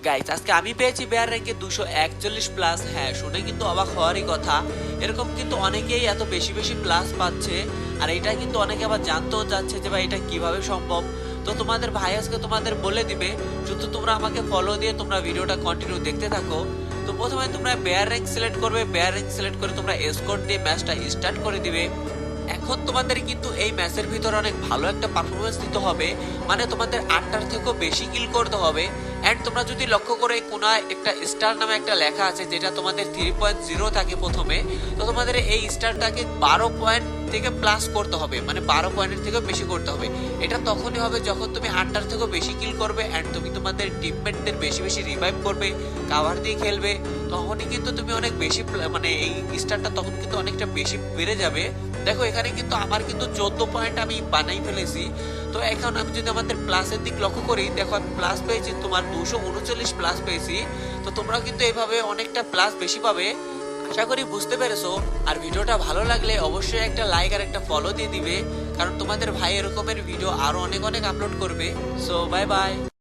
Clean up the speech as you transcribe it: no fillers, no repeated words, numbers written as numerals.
Guys আজকে আমি পেয়েছি বেয়ার র্যাঙ্কে 241 প্লাস। হ্যাঁ, শুনে কিন্তু অবাক হওয়ারই কথা। এরকম কিন্তু অনেকেই এত বেশি বেশি প্লাস পাচ্ছে, আর এটা কিন্তু অনেকে আবার জানতেও যাচ্ছে যে ভাই এটা কিভাবে সম্ভব। তো তোমাদের ভাই আজকে তোমাদের বলে দিবে, শুধু তোমরা আমাকে ফলো দিয়ে তোমরা ভিডিওটা কন্টিনিউ দেখতে থাকো। তো প্রথমে তোমরা বেয়ার র্যাঙ্ক সিলেক্ট করবে, বেয়ার র্যাঙ্ক সিলেক্ট করে তোমরা এসকর্ট দিয়ে ম্যাচটা স্টার্ট করে দিবে। এখন তোমাদের কিন্তু এই ম্যাচের ভিতরে অনেক ভালো একটা পারফরমেন্স দিতে হবে, মানে তোমাদের 8টার থেকেও বেশি কিল করতে হবে। এন্ড তোমরা যদি লক্ষ্য করে কোনায় একটা স্টার নামে একটা লেখা আছে, যেটা তোমাদের 3.0 থাকে প্রথমে, তো তোমাদের এই স্টারটাকে 12 পয়েন্ট থেকে প্লাস করতে হবে, মানে 12 পয়েন্টের থেকেও বেশি করতে হবে। এটা তখনই হবে যখন তুমি 8টার থেকেও বেশি কিল করবে এন্ড তুমি তোমাদের টিমমেটদের বেশি বেশি রিভাইভ করবে, কাভার দিয়ে খেলবে। তখনই কিন্তু তুমি অনেক বেশি মানে এই স্টারটা তখন কিন্তু অনেকটা বেশি বেড়ে যাবে। দেখো এখানে কিন্তু আমার কিন্তু 14 পয়েন্ট আমি বানাই ফেলেছি। তো এখন আমি যদি আমাদের প্লাসের দিক লক্ষ্য করি, দেখো আমি প্লাস পেয়েছি তোমার 239 প্লাস পেয়েছি। তো তোমরা কিন্তু এইভাবে অনেকটা প্লাস বেশি পাবে। আশা করি বুঝতে পেরেছো। আর ভিডিওটা ভালো লাগলে অবশ্যই একটা লাইক আর একটা ফলো দিয়ে দিবে, কারণ তোমাদের ভাই এরকমের ভিডিও আরো অনেক অনেক আপলোড করবে। So bye bye.